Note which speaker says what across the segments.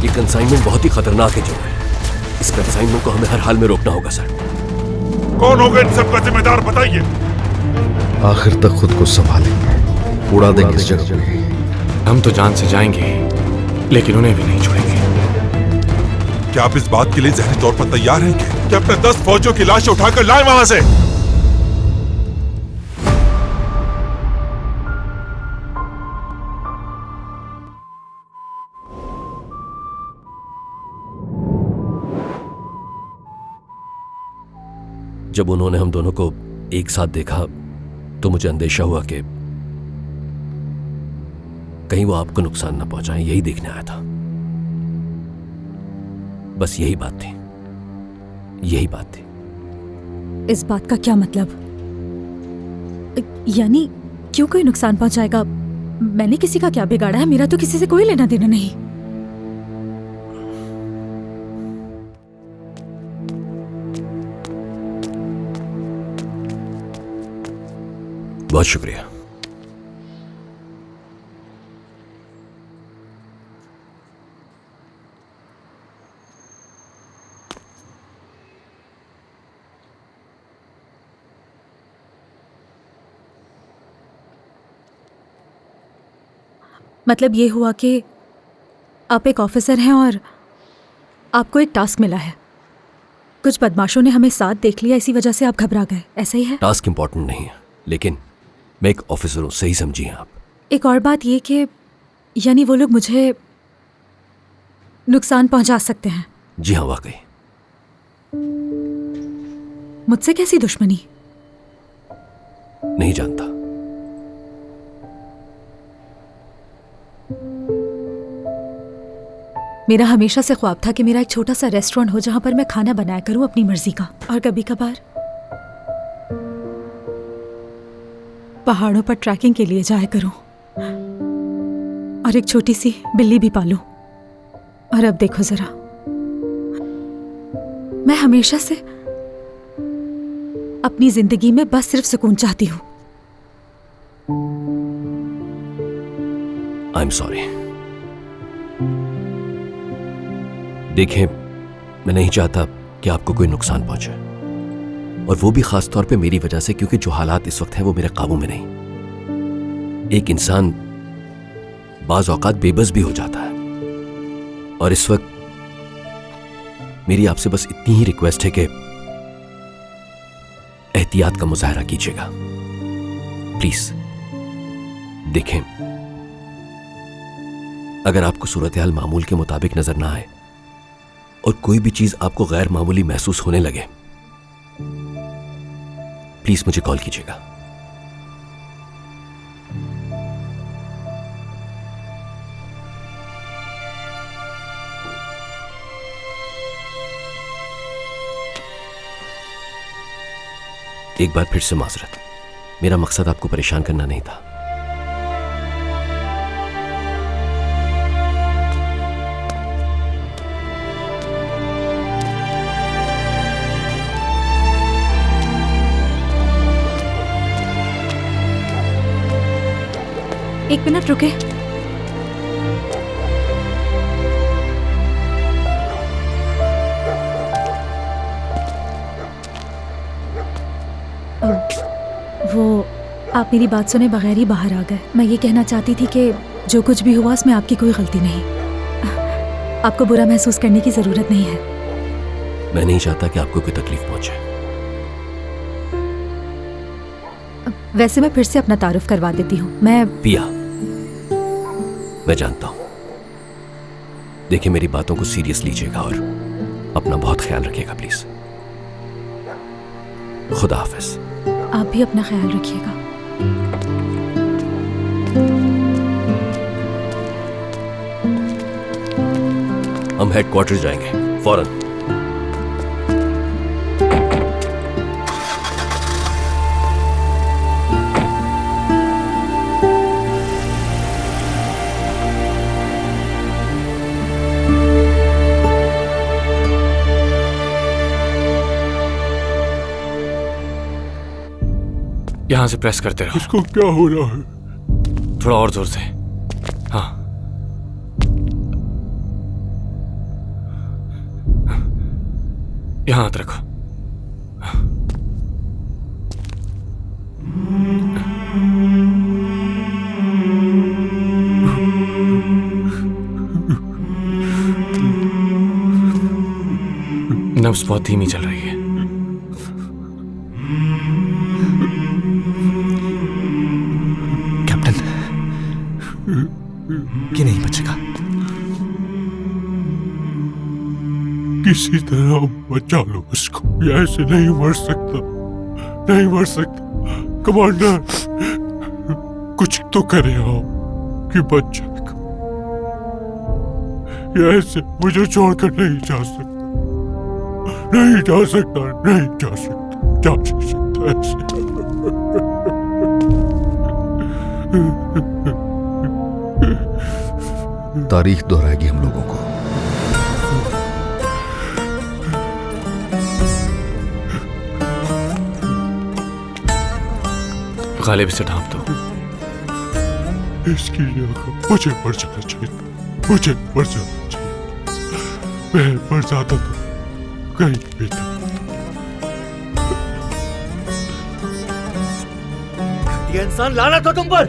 Speaker 1: ये कंसाइनमेंट बहुत ही खतरनाक है जो है। इस कंसाइनमेंट को हमें हर हाल में रोकना होगा सर।
Speaker 2: कौन होगा इन सब का जिम्मेदार बताइए।
Speaker 3: आखिर तक खुद को संभालेंगे, उड़ा देंगे इस जगह को।
Speaker 4: हम तो जान से जाएंगे लेकिन उन्हें भी नहीं छोड़ेंगे।
Speaker 2: क्या आप इस बात के लिए ज़हनी तौर पर तैयार हैं कि अपने 10 फौजियों की लाशें उठाकर लाएं वहां से?
Speaker 1: जब उन्होंने हम दोनों को एक साथ देखा तो मुझे अंदेशा हुआ कि कहीं वो आपको नुकसान ना पहुंचाएं, यही देखने आया था। बस यही बात थी, यही बात थी।
Speaker 5: इस बात का क्या मतलब? यानी क्यों कोई नुकसान पहुंचाएगा? मैंने किसी का क्या बिगाड़ा है? मेरा तो किसी से कोई लेना देना नहीं।
Speaker 1: बहुत शुक्रिया।
Speaker 5: मतलब ये हुआ कि आप एक ऑफिसर हैं और आपको एक टास्क मिला है। कुछ बदमाशों ने हमें साथ देख लिया, इसी वजह से आप घबरा गए, ऐसा ही है?
Speaker 1: टास्क इंपॉर्टेंट नहीं है, लेकिन मैं एक ऑफिसर हूं, सही समझिए आप।
Speaker 5: एक और बात ये कि यानी वो लोग मुझे नुकसान पहुंचा सकते हैं?
Speaker 1: जी हाँ, वाकई।
Speaker 5: मुझसे कैसी दुश्मनी?
Speaker 1: नहीं जानता।
Speaker 5: मेरा हमेशा से ख्वाब था कि मेरा एक छोटा सा रेस्टोरेंट हो जहां पर मैं खाना बनाया करूं अपनी मर्जी का, और कभी कभार पहाड़ों पर ट्रैकिंग के लिए जाया करूं और एक छोटी सी बिल्ली भी पालूं। और अब देखो जरा, मैं हमेशा से अपनी जिंदगी में बस सिर्फ सुकून चाहती हूं।
Speaker 1: I am sorry. देखें, मैं नहीं चाहता कि आपको कोई नुकसान पहुंचे, और वो भी खास तौर पे मेरी वजह से, क्योंकि जो हालात इस वक्त हैं वो मेरे काबू में नहीं। एक इंसान बाज औकात बेबस भी हो जाता है, और इस वक्त मेरी आपसे बस इतनी ही रिक्वेस्ट है कि एहतियात का मुजाहरा कीजिएगा प्लीज। देखें, अगर आपको सूरत हाल मामूल के मुताबिक नजर ना आए और कोई भी चीज आपको गैर मामूली महसूस होने लगे, प्लीज मुझे कॉल कीजिएगा। एक बार फिर से माजरत, मेरा मकसद आपको परेशान करना नहीं था।
Speaker 5: एक मिनट रुके। वो आप मेरी बात सुने बगैर ही बाहर आ गए। मैं ये कहना चाहती थी कि जो कुछ भी हुआ उसमें आपकी कोई गलती नहीं। आपको बुरा महसूस करने की जरूरत नहीं है।
Speaker 1: मैं नहीं चाहता कि आपको कोई तकलीफ पहुंचे।
Speaker 5: वैसे मैं फिर से अपना तारुफ करवा देती हूँ। मैं
Speaker 1: पिया, मैं जानता हूं। देखिए, मेरी बातों को सीरियस लीजिएगा और अपना बहुत ख्याल रखिएगा प्लीज। खुदा हाफिज।
Speaker 5: आप भी अपना ख्याल रखिएगा।
Speaker 1: हम हेडक्वार्टर जाएंगे फौरन।
Speaker 4: यहां से प्रेस करते रहो।
Speaker 2: इसको क्या हो रहा है?
Speaker 4: थोड़ा और जोर से। हाँ, यहाँ हाथ रखो। नब्ज बहुत धीमी चल रही है।
Speaker 3: कैप्टन, ये नहीं बचेगा।
Speaker 2: किसी तरह बचा लो इसको, ये ऐसे नहीं मर सकता, नहीं मर सकता। कमांडर, कुछ तो करे आप कि बच जाएगा। ये ऐसे मुझे छोड़कर नहीं जा सकता, नहीं जा सकता, नहीं जा सकता, जा नहीं सकता ऐसे।
Speaker 3: तारीख दोहराएगी हम लोगों को।
Speaker 4: गालिब से ढांप दो।
Speaker 2: इसकी जगह मुझे मर जाना चाहिए, मुझे मर जाना चाहिए। मैं मर जाता तो कहीं भी था।
Speaker 6: ये इंसान लानत हो तुम पर,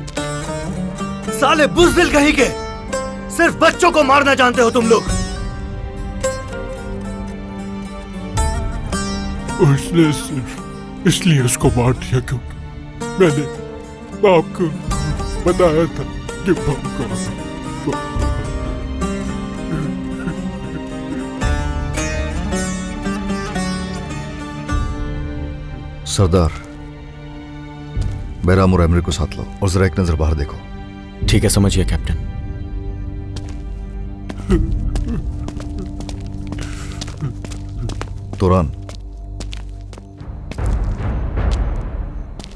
Speaker 6: साले बुज़दिल कहीं के, सिर्फ बच्चों को मारना जानते हो तुम लोग।
Speaker 2: उसने सिर्फ इसलिए उसको मार दिया क्योंकि मैंने बाप को बताया था कि बाप का।
Speaker 3: सरदार, बैराम और एमरी को साथ लो और जरा एक नजर बाहर देखो।
Speaker 4: ठीक है, समझिए कैप्टन।
Speaker 3: तुरान,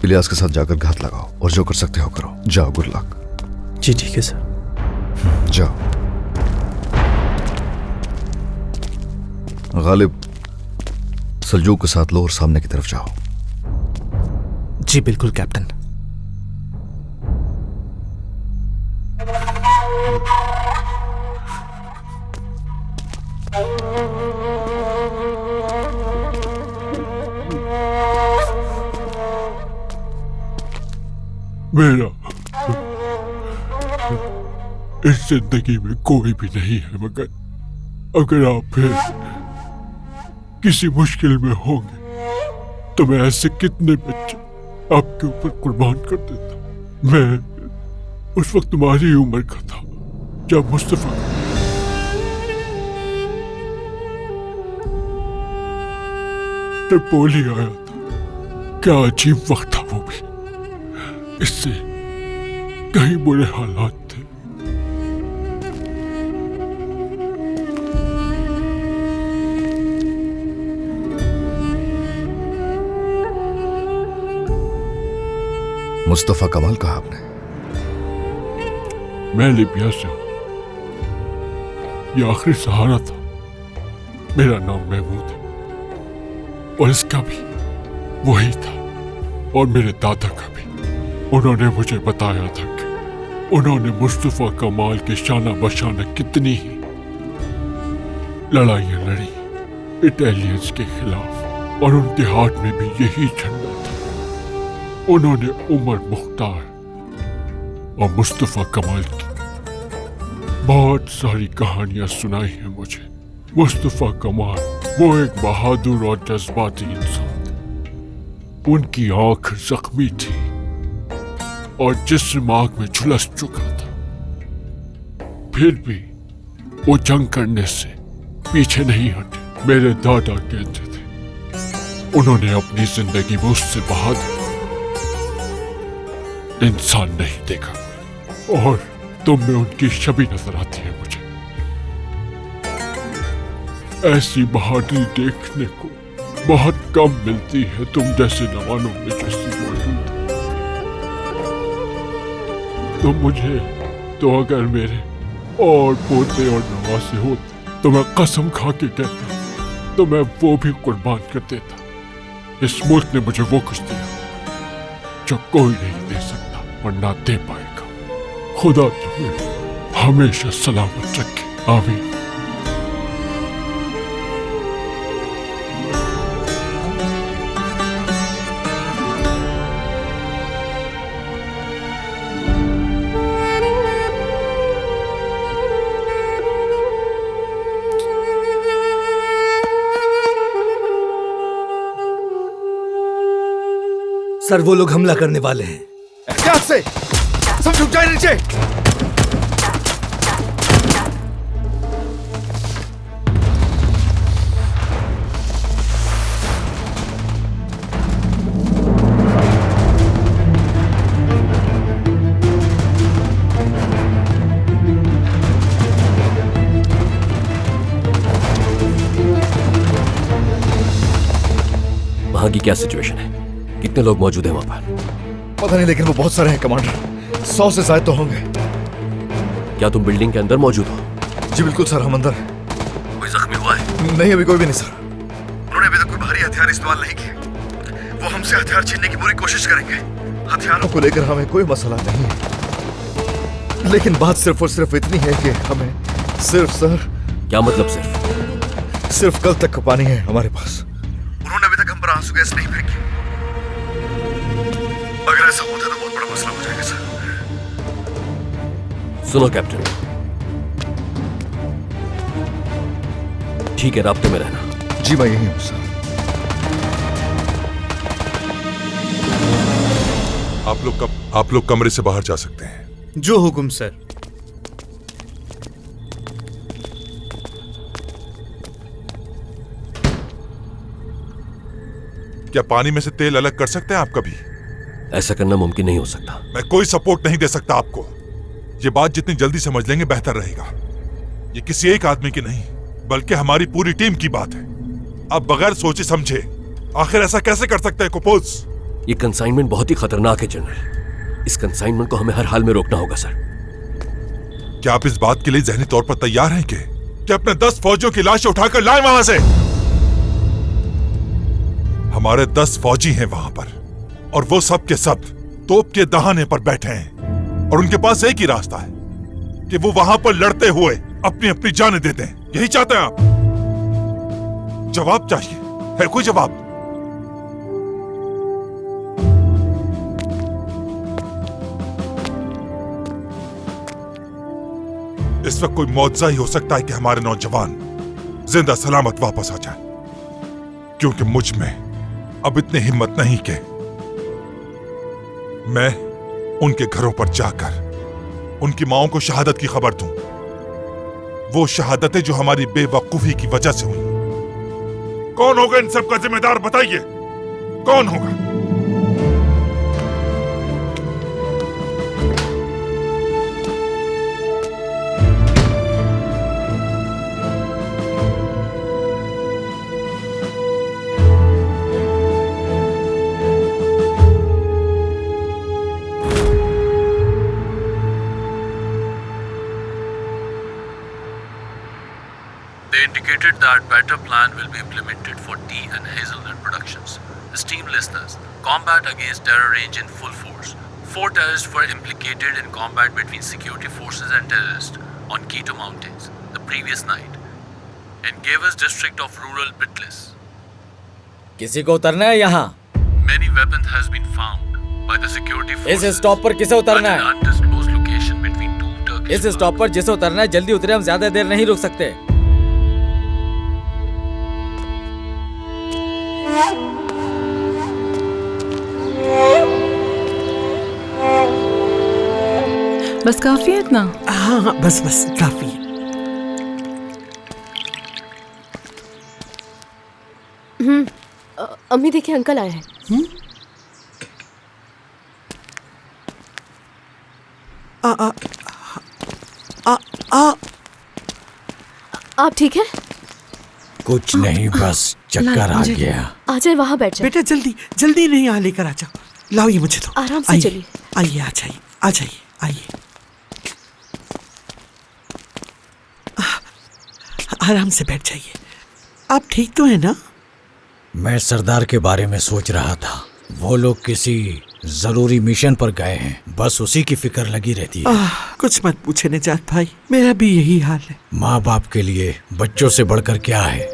Speaker 3: इलियास के साथ जाकर घात लगाओ और जो कर सकते हो करो। जाओ, गुड लक।
Speaker 6: जी ठीक है सर।
Speaker 3: जाओ। गालिब, सलजूक के साथ लो और सामने की तरफ जाओ।
Speaker 6: जी बिल्कुल कैप्टन।
Speaker 2: मेरा इस जिंदगी में कोई भी नहीं है, मगर अगर आप फिर किसी मुश्किल में होंगे तो मैं ऐसे कितने बच्चे आपके ऊपर कुर्बान कर देता। मैं उस वक्त तुम्हारी उम्र का था जब मुस्तफा ट्रिपोली आया था। क्या अजीब वक्त था वो भी, इससे कहीं बुरे हालात थे।
Speaker 3: मुस्तफा कमाल कहा आपने?
Speaker 2: मैं लिबिया से हूं, ये आखिरी सहारा था। मेरा नाम महमूद है और इसका भी वही था, और मेरे दादा का भी। उन्होंने मुझे बताया था कि उन्होंने मुस्तफा कमाल के शाना बशाना कितनी ही लड़ाइयां लड़ी इटालियंस के खिलाफ, और उनके हाथ में भी यही झंडा था। उन्होंने उमर मुख्तार और मुस्तफा कमाल की बहुत सारी कहानियां सुनाई हैं मुझे। मुस्तफा कमाल वो एक बहादुर और जज्बाती इंसान थे। उनकी आंख जख्मी थी और जिस्म आग में झुलस चुका था, फिर भी वो जंग करने से पीछे नहीं हटे। मेरे दादा कहते थे उन्होंने अपनी जिंदगी में उससे बहादुर इंसान नहीं देखा, और तुम में उनकी छवि नजर आती है मुझे। ऐसी बहादुरी देखने को बहुत कम मिलती है तुम जैसे जवानों में जैसी मौजूद। तो मुझे तो अगर मेरे और पोते और नवासे होते तो मैं कसम खा के कहता तो मैं वो भी कुर्बान कर देता। इस मुल्क ने मुझे वो कुछ दिया जो कोई नहीं दे सकता और ना दे पाएगा। खुदा तुम्हें हमेशा सलामत रखे, आमीन।
Speaker 6: सर वो लोग हमला करने वाले हैं।
Speaker 3: एहतियात से, सब झुक जाए नीचे।
Speaker 1: वहां की क्या सिचुएशन है? कितने लोग मौजूद हैं वहां पर?
Speaker 3: पता नहीं, लेकिन वो बहुत सारे हैं कमांडर। 100 से ज्यादा तो होंगे।
Speaker 1: क्या तुम बिल्डिंग के अंदर मौजूद हो?
Speaker 3: जी बिल्कुल सर, हम अंदर हैं।
Speaker 1: कोई जख्मी हुआ है?
Speaker 3: नहीं, अभी कोई भी नहीं सर। उन्होंने अभी तक कोई भारी हथियार इस्तेमाल नहीं किए। वो हमसे हथियार छीनने की पूरी कोशिश करेंगे। हथियारों को लेकर हमें कोई मसला नहीं है, लेकिन बात सिर्फ और सिर्फ इतनी है कि हमें सिर्फ सर।
Speaker 1: क्या मतलब
Speaker 3: सिर्फ कल तक का पानी है हमारे पास। उन्होंने अभी तक हम पर आंसू गैस नहीं फेंकी। अगर ऐसा होता तो बहुत बड़ा मसला हो जाएगा सर।
Speaker 1: सुनो कैप्टन, ठीक है, राब्ते में रहना।
Speaker 3: जी मैं यही हूं सर।
Speaker 7: आप लोग कमरे से बाहर जा सकते हैं।
Speaker 6: जो हुक्म सर।
Speaker 7: क्या पानी में से तेल अलग कर सकते हैं आप कभी?
Speaker 1: ऐसा करना मुमकिन नहीं हो सकता।
Speaker 7: मैं कोई सपोर्ट नहीं दे सकता आपको। ये बात जितनी जल्दी समझ लेंगे बेहतर रहेगा। ये किसी एक आदमी की नहीं, बल्कि हमारी पूरी टीम की बात है। आप बगैर सोचे समझे आखिर ऐसा कैसे कर सकते हैं कुपोज?
Speaker 1: ये कंसाइनमेंट बहुत ही खतरनाक है जनरल। इस कंसाइनमेंट को हमें हर हाल में रोकना होगा सर।
Speaker 7: क्या आप इस बात के लिए ज़हनी तौर पर तैयार हैं कि अपने 10 फौजियों की लाशें उठाकर लाएं वहां से? हमारे 10 फौजी हैं वहां पर, और वो सब के सब तोप के दहाने पर बैठे हैं, और उनके पास एक ही रास्ता है कि वो वहां पर लड़ते हुए अपनी अपनी जानें दे दें। यही चाहते हैं आप? जवाब चाहिए, है कोई जवाब? इस वक्त कोई मौजज़ा ही हो सकता है कि हमारे नौजवान जिंदा सलामत वापस आ जाए, क्योंकि मुझ में अब इतनी हिम्मत नहीं कि मैं उनके घरों पर जाकर उनकी माओं को शहादत की खबर दूं। वो शहादतें जो हमारी बेवकूफी की वजह से हुई। कौन होगा इन सब का जिम्मेदार? बताइए, कौन होगा?
Speaker 8: They indicated that better plan will be implemented for tea and hazelnut productions. The team listeners, combat against terror range in full force. 4 terrorists were implicated in combat between security forces and terrorists on Keto Mountains the previous night in Gavas district of rural Bitlis.
Speaker 9: किसी को उतरना है यहाँ?
Speaker 8: Many weapons has been found by the security forces.
Speaker 9: इस stop पर किसे उतरना
Speaker 8: at
Speaker 9: है?
Speaker 8: an undisclosed location between 2 Turkish.
Speaker 9: इस स्टॉप पर जिसे उतरना है जल्दी उतरे, हम ज्यादा देर नहीं रुक सकते।
Speaker 5: बस काफी है इतना?
Speaker 10: हाँ बस काफी है।
Speaker 11: अम्मी देखिए, अंकल आए हैं। आप ठीक है?
Speaker 9: कुछ नहीं, बस चक्कर आ गया।
Speaker 11: आ जाए, वहाँ बैठ जाए।
Speaker 10: बेटा जल्दी नहीं, यहाँ लेकर आ जाओ। लाओ ये मुझे दो।
Speaker 11: आराम से चलिए।
Speaker 10: आइए, आ जाइए। आराम से बैठ जाइए। आप ठीक तो है ना?
Speaker 9: मैं सरदार के बारे में सोच रहा था। वो लोग किसी जरूरी मिशन पर गए हैं, बस उसी की फिक्र लगी रहती है।
Speaker 10: कुछ मत पूछे निजात भाई, मेरा भी यही हाल है।
Speaker 9: माँ बाप के लिए बच्चों से बढ़कर क्या है।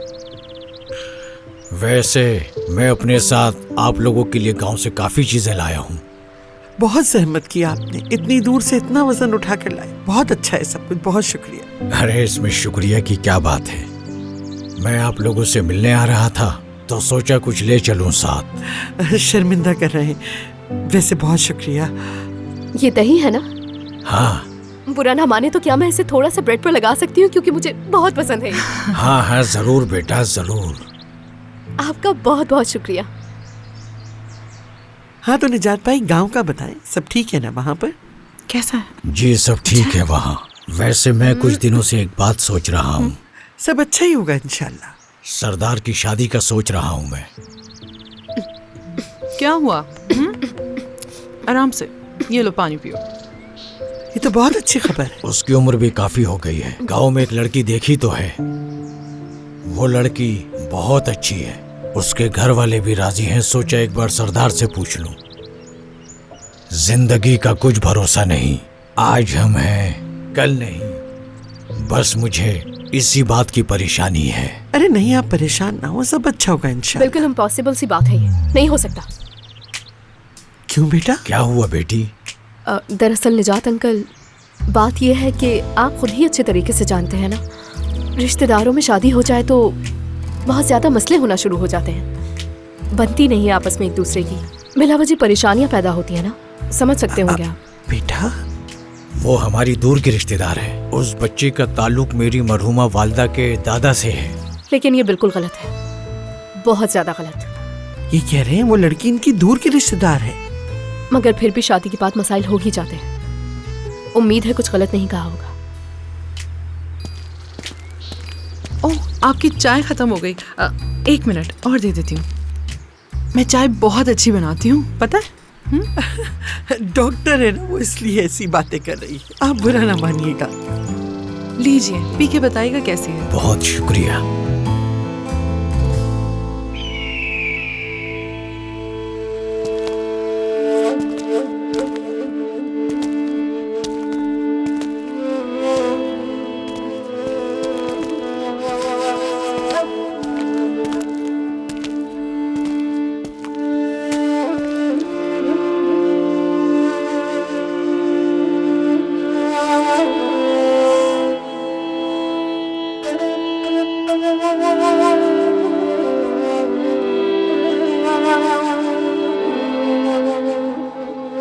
Speaker 9: वैसे मैं अपने साथ आप लोगों के लिए गांव से काफी चीजें लाया हूँ।
Speaker 10: बहुत जहमत की आपने, इतनी दूर से इतना वजन उठा कर लाए। बहुत अच्छा है सब कुछ, बहुत शुक्रिया।
Speaker 9: अरे इसमें शुक्रिया की क्या बात है। मैं आप लोगों से मिलने आ रहा था, तो सोचा कुछ ले चलूं साथ।
Speaker 10: शर्मिंदा कर रहे हैं, वैसे बहुत शुक्रिया।
Speaker 11: ये दही है ना?
Speaker 9: हाँ
Speaker 11: बुरा ना माने तो क्या मैं इसे थोड़ा सा ब्रेड पर लगा सकती हूँ, क्योंकि मुझे बहुत पसंद है।
Speaker 9: हाँ हाँ जरूर बेटा जरूर।
Speaker 11: आपका बहुत बहुत शुक्रिया।
Speaker 10: हाँ तो निजात भाई, गांव का बताएं, सब ठीक है ना वहाँ पर?
Speaker 12: कैसा है?
Speaker 9: जी सब ठीक है वहाँ। वैसे मैं कुछ दिनों से एक बात सोच रहा हूँ।
Speaker 10: सब अच्छा ही होगा इंशाल्लाह।
Speaker 9: सरदार की शादी का सोच रहा हूँ मैं।
Speaker 12: क्या हुआ? आराम से, ये लो पानी पियो।
Speaker 10: ये तो बहुत अच्छी खबर है।
Speaker 9: उसकी उम्र भी काफी हो गई है। गांव में एक लड़की देखी तो है, वो लड़की बहुत अच्छी है। उसके घर वाले भी राजी हैं। सोचा एक बार सरदार से पूछ लूं। जिंदगी का कुछ भरोसा नहीं, आज हम हैं कल नहीं। बस मुझे इसी बात की परेशानी है।
Speaker 10: अरे नहीं, आप परेशान ना हो, सब अच्छा होगा इंशाल्लाह।
Speaker 11: बिल्कुल इम्पॉसिबल सी बात है, ये नहीं हो सकता।
Speaker 10: क्यों बेटा?
Speaker 9: क्या हुआ बेटी?
Speaker 11: दरअसल निजात अंकल, बात यह है कि आप खुद ही अच्छे तरीके से जानते हैं ना, रिश्तेदारों में शादी हो जाए तो बहुत ज्यादा मसले होना शुरू हो जाते हैं। बनती नहीं है आपस में एक दूसरे की, बिलावजी परेशानियां पैदा होती है ना, समझ सकते होंगे आप।
Speaker 10: बेटा
Speaker 9: वो हमारी दूर की रिश्तेदार है। उस बच्चे का ताल्लुक मेरी मरहुमा वालिदा के दादा से है।
Speaker 11: लेकिन ये बिल्कुल गलत है, बहुत ज्यादा गलत।
Speaker 10: ये कह रहे हैं वो लड़की इनकी दूर की रिश्तेदार है,
Speaker 11: मगर फिर भी शादी के बाद मसाइल हो ही जाते हैं। उम्मीद है कुछ गलत नहीं कहा होगा।
Speaker 12: ओह, आपकी चाय खत्म हो गई। 1 मिनट और दे देती हूँ। मैं चाय बहुत अच्छी बनाती हूँ, पता है?
Speaker 10: डॉक्टर है ना वो, इसलिए ऐसी बातें कर रही है। आप बुरा ना मानिएगा।
Speaker 12: लीजिए, पी के बताइएगा कैसी है।
Speaker 9: बहुत शुक्रिया।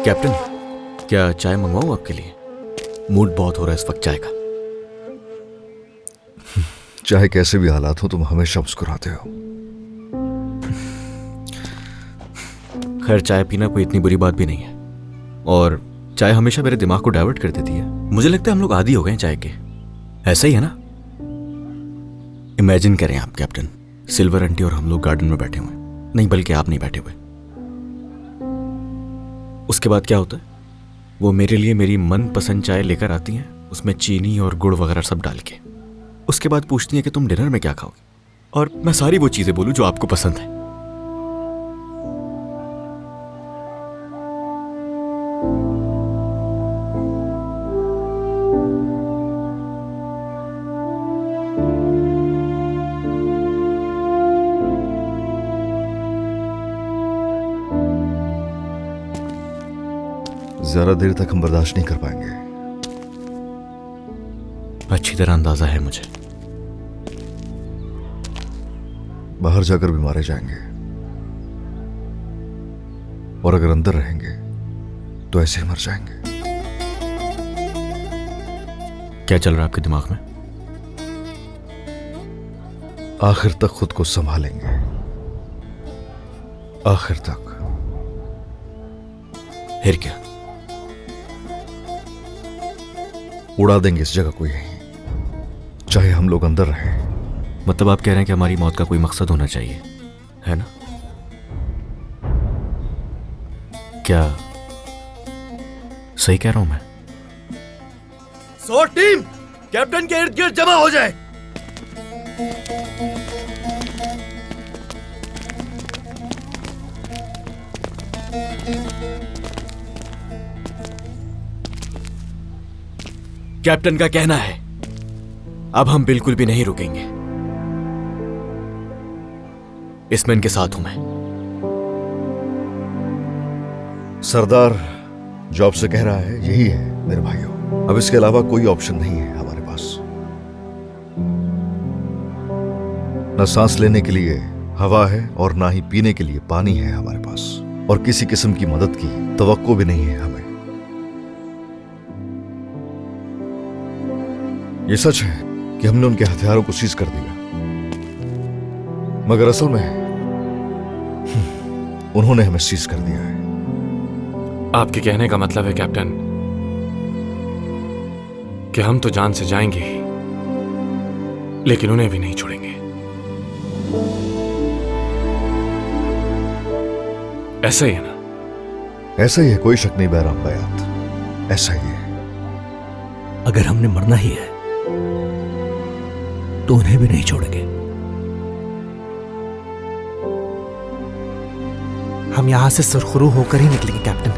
Speaker 4: कैप्टन, क्या चाय मंगवाऊं आपके लिए? मूड बहुत हो रहा है इस वक्त चाय का।
Speaker 3: चाहे कैसे भी हालात हो, तुम हमेशा मुस्कुराते हो।
Speaker 4: खैर, चाय पीना कोई इतनी बुरी बात भी नहीं है, और चाय हमेशा मेरे दिमाग को डाइवर्ट कर देती है। मुझे लगता है हम लोग आदी हो गए चाय के। ऐसा ही है ना? इमेजिन करें आप कैप्टन, सिल्वर आंटी और हम लोग गार्डन में बैठे हुए, नहीं बल्कि आप नहीं बैठे हुए। उसके बाद क्या होता है, वो मेरे लिए मेरी मनपसंद चाय लेकर आती हैं, उसमें चीनी और गुड़ वगैरह सब डाल के। उसके बाद पूछती हैं कि तुम डिनर में क्या खाओगे, और मैं सारी वो चीजें बोलूं जो आपको पसंद है।
Speaker 3: ज्यादा देर तक हम बर्दाश्त नहीं कर पाएंगे।
Speaker 4: अच्छी तरह अंदाजा है मुझे।
Speaker 3: बाहर जाकर भी मारे जाएंगे, और अगर अंदर रहेंगे तो ऐसे ही मर जाएंगे।
Speaker 4: क्या चल रहा है आपके दिमाग में?
Speaker 3: आखिर तक खुद को संभालेंगे, आखिर तक।
Speaker 4: फिर क्या?
Speaker 3: उड़ा देंगे इस जगह को यहीं, चाहे हम लोग अंदर रहें।
Speaker 4: मतलब आप कह रहे हैं कि हमारी मौत का कोई मकसद होना चाहिए, है ना? क्या सही कह रहा हूं मैं?
Speaker 6: 100 टीम कैप्टन के इर्द गिर्द जमा हो जाए।
Speaker 4: कैप्टन का कहना है अब हम बिल्कुल भी नहीं रुकेंगे। इसमें इनके साथ हूं मैं।
Speaker 3: सरदार जो आपसे कह रहा है यही है मेरे भाइयों। अब इसके अलावा कोई ऑप्शन नहीं है हमारे पास। न सांस लेने के लिए हवा है और ना ही पीने के लिए पानी है हमारे पास, और किसी किस्म की मदद की तवक्को भी नहीं है हमें। ये सच है कि हमने उनके हथियारों को सीज कर दिया, मगर असल में उन्होंने हमें सीज कर दिया है।
Speaker 13: आपके कहने का मतलब है कैप्टन कि हम तो जान से जाएंगे ही, लेकिन उन्हें भी नहीं छोड़ेंगे। ऐसा ही है ना?
Speaker 3: ऐसा ही है, कोई शक नहीं बहराम बयात, ऐसा ही है।
Speaker 9: अगर हमने मरना ही है तो उन्हें भी नहीं छोड़ेंगे।
Speaker 6: हम यहां से सुरखरू होकर ही निकलेंगे कैप्टन।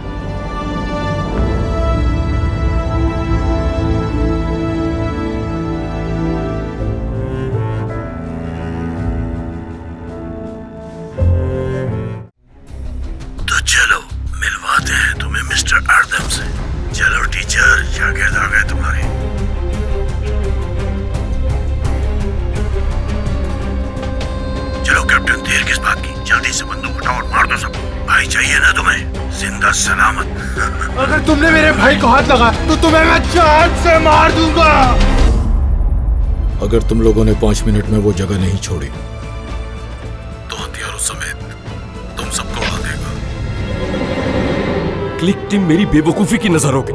Speaker 9: तो चलो मिलवाते हैं तुम्हें मिस्टर आर्दम से। चलो टीचर, शागिर्द आ गए तुम्हारे। चलो कैप्टन, देर किस बात की, जल्दी से बंदूक उठाओ और मार दो सबको। भाई चाहिए ना तुम्हें, जिंदा सलामत।
Speaker 6: अगर तुमने मेरे भाई को हाथ लगा तो तुम्हें मैं चाक से मार दूंगा।
Speaker 9: अगर तुम लोगों ने 5 मिनट में वो जगह नहीं छोड़ी तो हथियारों समेत तुम सबको उड़ा देगा।
Speaker 1: क्लिक टीम मेरी बेवकूफी की नजरों के